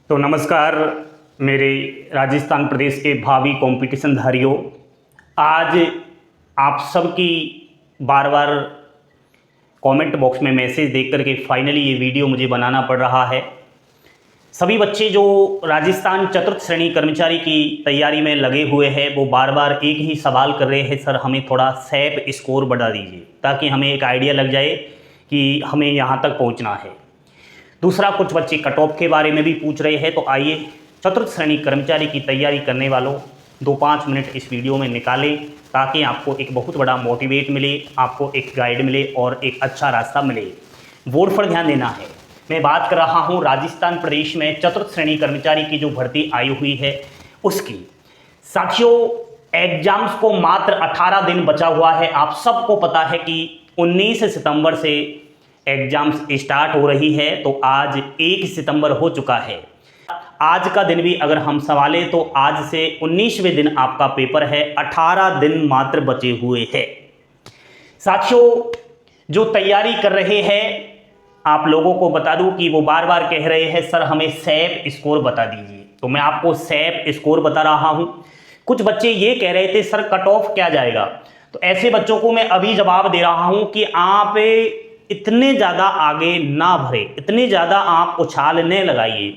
तो नमस्कार मेरे राजस्थान प्रदेश के भावी कंपटीशन धारियों। आज आप सबकी बार बार कमेंट बॉक्स में मैसेज देख करके फाइनली ये वीडियो मुझे बनाना पड़ रहा है। सभी बच्चे जो राजस्थान चतुर्थ श्रेणी कर्मचारी की तैयारी में लगे हुए हैं वो बार बार एक ही सवाल कर रहे हैं, सर हमें थोड़ा सैप स्कोर बढ़ा दीजिए ताकि हमें एक आइडिया लग जाए कि हमें यहाँ तक पहुँचना है। दूसरा, कुछ बच्चे कट ऑफ के बारे में भी पूछ रहे हैं। तो आइए चतुर्थ श्रेणी कर्मचारी की तैयारी करने वालों 2-5 मिनट इस वीडियो में निकालें ताकि आपको एक बहुत बड़ा मोटिवेट मिले, आपको एक गाइड मिले और एक अच्छा रास्ता मिले। बोर्ड पर ध्यान देना है। मैं बात कर रहा हूं राजस्थान प्रदेश में चतुर्थ श्रेणी कर्मचारी की जो भर्ती आई हुई है उसकी। साथियों, एग्जाम्स को मात्र 18 दिन बचा हुआ है। आप सबको पता है कि 19 सितंबर से एग्जाम्स स्टार्ट हो रही है, तो आज 1 सितंबर हो चुका है। आज का दिन भी अगर हम संभालें तो आज से 19वें दिन आपका पेपर है। 18 दिन मात्र बचे हुए हैं। साथियों, जो तैयारी कर रहे हैं आप लोगों को बता दूं कि वो बार बार कह रहे हैं सर हमें सैप स्कोर बता दीजिए। तो मैं आपको सैप स्कोर बता रहा हूं। कुछ बच्चे ये कह रहे थे सर कट ऑफ क्या जाएगा। तो ऐसे बच्चों को मैं अभी जवाब दे रहा हूं कि आप इतने ज़्यादा आगे ना भरे, इतने ज़्यादा आप उछाल न लगाइए।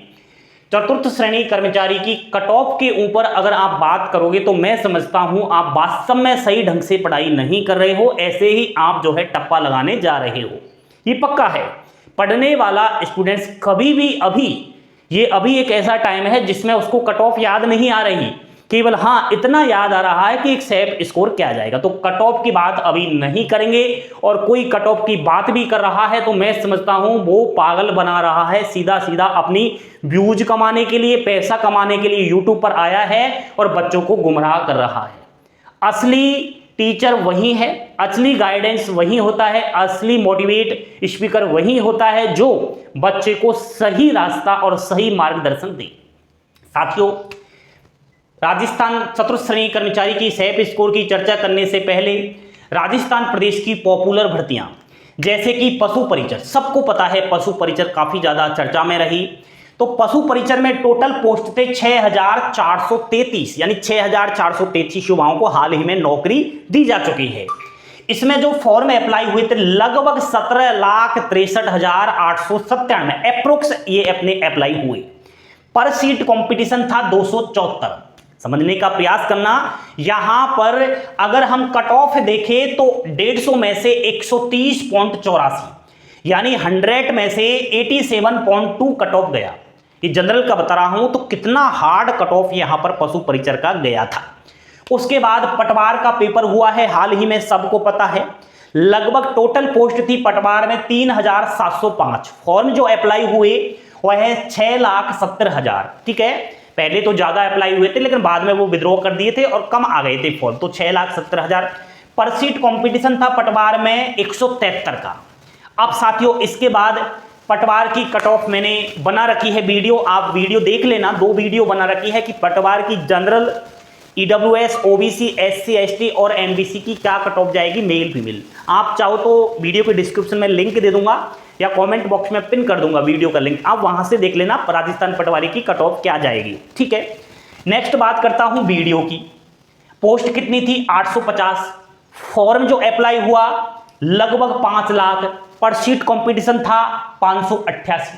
चतुर्थ श्रेणी कर्मचारी की कट ऑफ के ऊपर अगर आप बात करोगे तो मैं समझता हूं आप वास्तव में सही ढंग से पढ़ाई नहीं कर रहे हो, ऐसे ही आप जो है टप्पा लगाने जा रहे हो। ये पक्का है। पढ़ने वाला स्टूडेंट्स कभी भी अभी एक ऐसा टाइम है जिसमें उसको कट ऑफ याद नहीं आ रही, केवल हाँ इतना याद आ रहा है कि एक सैप स्कोर क्या जाएगा। तो कट ऑफ की बात अभी नहीं करेंगे, और कोई कट ऑफ की बात भी कर रहा है तो मैं समझता हूं वो पागल बना रहा है। सीधा सीधा अपनी व्यूज कमाने के लिए, पैसा कमाने के लिए यूट्यूब पर आया है और बच्चों को गुमराह कर रहा है। असली टीचर वही है, असली गाइडेंस वही होता है, असली मोटिवेट स्पीकर वही होता है जो बच्चे को सही रास्ता और सही मार्गदर्शन दे। साथियों, राजस्थान चतुर्थ श्रेणी कर्मचारी की सैप स्कोर की चर्चा करने से पहले राजस्थान प्रदेश की पॉपुलर भर्तियां जैसे कि पशु परिचर, सबको पता है पशु परिचर काफी ज्यादा चर्चा में रही। तो पशु परिचर में टोटल पोस्ट थे 6433, यानी 6433 युवाओं को हाल ही में नौकरी दी जा चुकी है। इसमें जो फॉर्म अप्लाई हुए थे लगभग 17,63,897 अप्रोक्स ये अपने अप्लाई हुए। पर सीट कंपटीशन था 274। समझने का प्रयास करना, यहां पर अगर हम कट ऑफ देखें तो 150 में से 130.84, यानी 100 में से 87.2 कट ऑफ गया। ये जनरल का बता रहा हूं तो कितना हार्ड कट ऑफ यहां पर पशु परिचर का गया था। उसके बाद पटवार का पेपर हुआ है हाल ही में, सबको पता है। लगभग टोटल पोस्ट थी पटवार में 3,705। फॉर्म जो अप्लाई हुए वह है 6,70,000। ठीक है, पहले तो ज्यादा अप्लाई हुए थे लेकिन बाद में वो विड्रॉ कर दिए थे और कम आ गए थे फॉर्म, तो 6,70,000। पर सीट कंपटीशन था पटवार में 173 का। अब साथियों, इसके बाद पटवार की कट ऑफ मैंने बना रखी है वीडियो, आप वीडियो देख लेना। 2 वीडियो बना रखी है कि पटवार की general, EWS, OBC, SC, ST और एमबीसी की क्या कट ऑफ जाएगी, मेल फीमेल। आप चाहो तो वीडियो के डिस्क्रिप्शन में लिंक दे दूंगा या कमेंट बॉक्स में पिन कर दूंगा वीडियो का लिंक, आप वहां से देख लेना राजस्थान पटवारी की कट ऑफ क्या जाएगी। ठीक है, नेक्स्ट बात करता हूं वीडियो की। पोस्ट कितनी थी? 850। फॉर्म जो अप्लाई हुआ लगभग 5 लाख, पर सीट कंपटीशन था 588।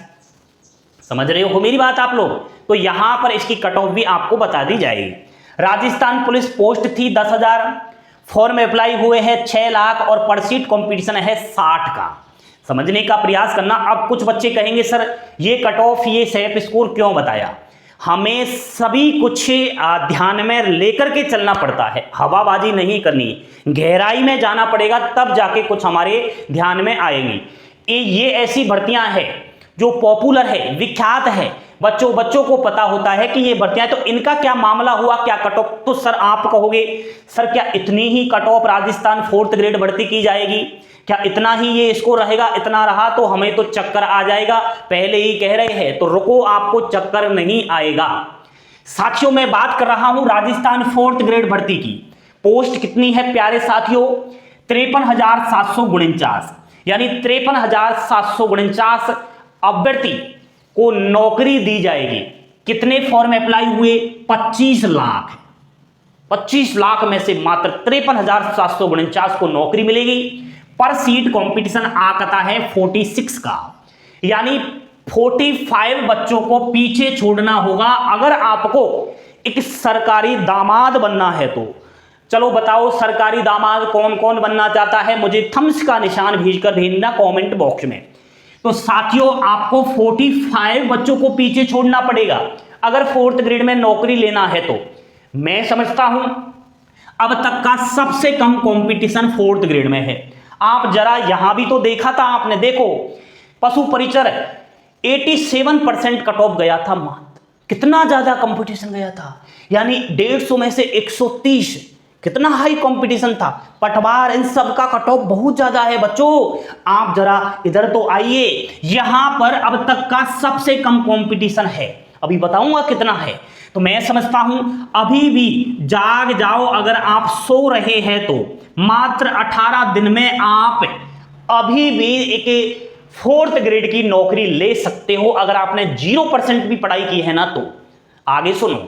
समझ रहे हो मेरी बात आप लोग? तो यहां पर इसकी कट ऑफ भी आपको बता दी जाएगी। राजस्थान पुलिस पोस्ट थी 10,000, फॉर्म अप्लाई हुए हैं 6 लाख और पर सीट कंपटीशन है 60 का। समझने का प्रयास करना। अब कुछ बच्चे कहेंगे सर ये कट ऑफ, ये सैप स्कोर क्यों बताया? हमें सभी कुछ ध्यान में लेकर के चलना पड़ता है, हवाबाजी नहीं करनी, गहराई में जाना पड़ेगा तब जाके कुछ हमारे ध्यान में आएंगी। ये ऐसी भर्तियां हैं जो पॉपुलर है, विख्यात है, बच्चों को पता होता है कि ये भर्तियां, तो इनका क्या मामला हुआ, क्या कट ऑफ? तो सर आप कहोगे सर क्या इतनी ही cut off Rajasthan 4th grade भर्ती की जाएगी? क्या इतना ही ये स्कोर रहेगा? इतना रहा तो हमें तो चक्कर आ जाएगा, पहले ही कह रहे हैं। तो रुको, आपको चक्कर नहीं आएगा। साथियों, मैं बात कर रहा हूं राजस्थान 4th ग्रेड भर्ती की। पोस्ट कितनी है प्यारे साथियों? 53,749, यानी 53,749 अभ्यर्थी को नौकरी दी जाएगी। कितने फॉर्म अप्लाई हुए? 25 लाख। 25 लाख में से मात्र 53,749 को नौकरी मिलेगी। पर सीट कंपटीशन आकता है 46 का, यानी 45 बच्चों को पीछे छोड़ना होगा अगर आपको एक सरकारी दामाद बनना है तो। चलो बताओ, सरकारी दामाद कौन कौन बनना चाहता है? मुझे थम्स का निशान भेजकर भेजना कमेंट बॉक्स में। तो साथियों, आपको 45 बच्चों को पीछे छोड़ना पड़ेगा अगर 4th ग्रेड में नौकरी लेना है तो। मैं समझता हूं अब तक का सबसे कम कंपटीशन 4th ग्रेड में है। आप जरा यहां भी तो देखा था आपने, देखो पशु परिचर 87% कट ऑफ गया था मात्र। कितना ज्यादा कंपटीशन गया था, यानी 150 में से 130, कितना हाई कंपटीशन था। पटवार इन सब का कट ऑफ बहुत ज्यादा है बच्चों। आप जरा इधर तो आइए, यहां पर अब तक का सबसे कम कंपटीशन है, अभी बताऊंगा कितना है। तो मैं समझता हूं अभी भी जाग जाओ, अगर आप सो रहे हैं तो मात्र 18 दिन में आप अभी भी एक 4th ग्रेड की नौकरी ले सकते हो अगर आपने 0% भी पढ़ाई की है ना तो। आगे सुनो,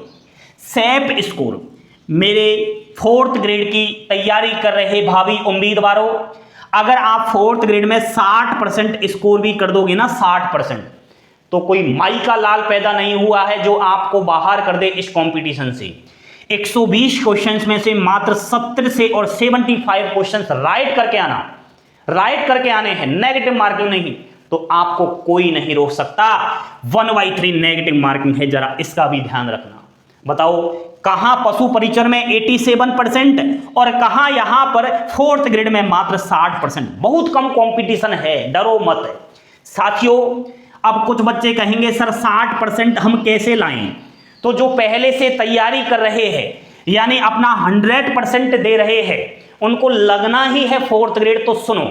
सैप स्कोर, मेरे 4th ग्रेड की तैयारी कर रहे भावी उम्मीदवारों, अगर आप 4th ग्रेड में 60% स्कोर भी कर दोगे ना, 60%, तो कोई माई का लाल पैदा नहीं हुआ है जो आपको बाहर कर दे इस कंपटीशन से। 120 क्वेश्चंस में से मात्र 70 से और 75 क्वेश्चंस राइट करके आना, राइट करके आने हैं, नेगेटिव मार्किंग नहीं, तो आपको कोई नहीं रोक सकता। 1/3 नेगेटिव मार्किंग है, जरा इसका भी ध्यान रखना। बताओ कहां पशु परिचर में 87% और कहां यहां पर 4th ग्रेड में मात्र 60%। बहुत कम कंपटीशन है, डरो मत साथियों। अब कुछ बच्चे कहेंगे सर 60% हम कैसे लाएं? तो जो पहले से तैयारी कर रहे हैं, यानी अपना 100% दे रहे हैं, उनको लगना ही है 4th ग्रेड। तो सुनो,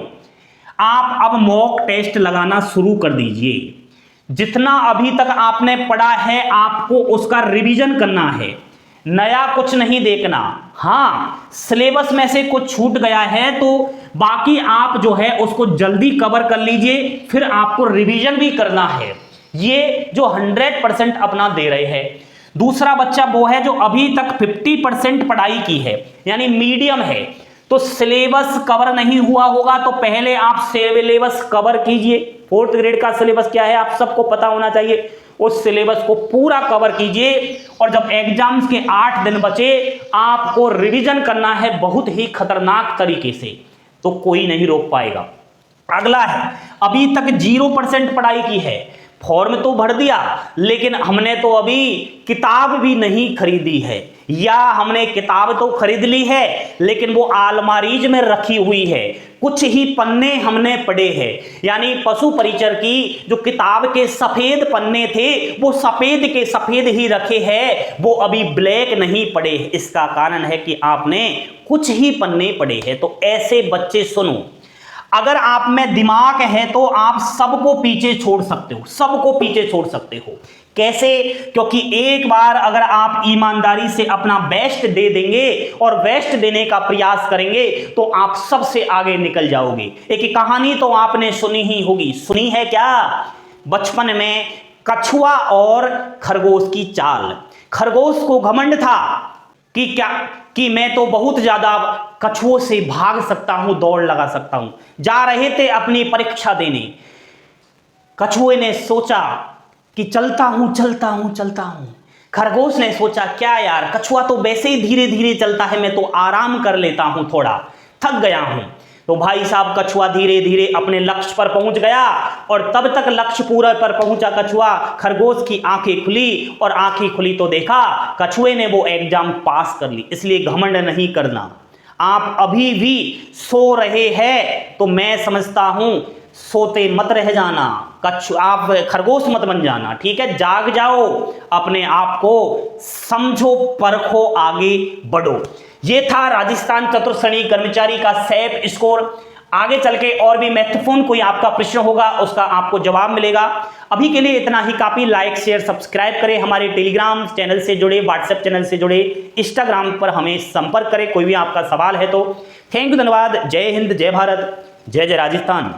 आप अब मॉक टेस्ट लगाना शुरू कर दीजिए। जितना अभी तक आपने पढ़ा है आपको उसका रिवीजन करना है, नया कुछ नहीं देखना। हाँ, सिलेबस में से कुछ छूट गया है तो बाकी आप जो है उसको जल्दी कवर कर लीजिए, फिर आपको रिवीजन भी करना है। ये जो 100% अपना दे रहे हैं। दूसरा बच्चा वो है जो अभी तक 50% पढ़ाई की है, यानी मीडियम है, तो सिलेबस कवर नहीं हुआ होगा तो पहले आप सिलेबस कवर कीजिए। 4th ग्रेड का सिलेबस क्या है आप सबको पता होना चाहिए, उस सिलेबस को पूरा कवर कीजिए। और जब एग्जाम्स के 8 दिन बचे, आपको रिवीजन करना है बहुत ही खतरनाक तरीके से, तो कोई नहीं रोक पाएगा। अगला है, अभी तक 0% पढ़ाई की है, फॉर्म तो भर दिया लेकिन हमने तो अभी किताब भी नहीं खरीदी है, या हमने किताब तो खरीद ली है लेकिन वो अलमारीज में रखी हुई है, कुछ ही पन्ने हमने पढ़े हैं। यानी पशु परिचर की जो किताब के सफेद पन्ने थे वो सफेद के सफेद ही रखे हैं, वो अभी ब्लैक नहीं पढ़े। इसका कारण है कि आपने कुछ ही पन्ने पढ़े हैं। तो ऐसे बच्चे सुनो, अगर आप में दिमाग है तो आप सबको पीछे छोड़ सकते हो, सबको पीछे छोड़ सकते हो। कैसे? क्योंकि एक बार अगर आप ईमानदारी से अपना बेस्ट दे देंगे और बेस्ट देने का प्रयास करेंगे तो आप सबसे आगे निकल जाओगे। एक कहानी तो आपने सुनी ही होगी, सुनी है क्या? बचपन में कछुआ और खरगोश की चाल। खरगोश को घमंड था कि मैं तो बहुत ज्यादा कछुओं से भाग सकता हूं, दौड़ लगा सकता हूं। जा रहे थे अपनी परीक्षा देने, कछुए ने सोचा कि चलता हूं चलता हूं चलता हूं। खरगोश ने सोचा क्या यार, कछुआ तो वैसे ही धीरे धीरे चलता है, मैं तो आराम कर लेता हूं, थोड़ा थक गया हूं। तो भाई साहब कछुआ धीरे धीरे अपने लक्ष्य पर पहुंच गया और तब तक लक्ष्य पूरा पर पहुंचा कछुआ, खरगोश की आंखें खुली और आंखें खुली तो देखा कछुए ने वो एग्जाम पास कर ली। इसलिए घमंड नहीं करना। आप अभी भी सो रहे हैं तो मैं समझता हूं सोते मत रह जाना, आप खरगोश मत बन जाना, ठीक है? जाग जाओ, अपने आप को समझो, परखो, आगे बढ़ो। ये था राजस्थान चतुर्थ श्रेणी कर्मचारी का सैप स्कोर। आगे चल के और भी महत्वपूर्ण कोई आपका प्रश्न होगा उसका आपको जवाब मिलेगा। अभी के लिए इतना ही काफी। लाइक शेयर सब्सक्राइब करें, हमारे टेलीग्राम चैनल से जुड़े, व्हाट्सएप चैनल से जुड़े, इंस्टाग्राम पर हमें संपर्क करें कोई भी आपका सवाल है तो। थैंक यू, धन्यवाद। जय हिंद, जय भारत, जय जय राजस्थान।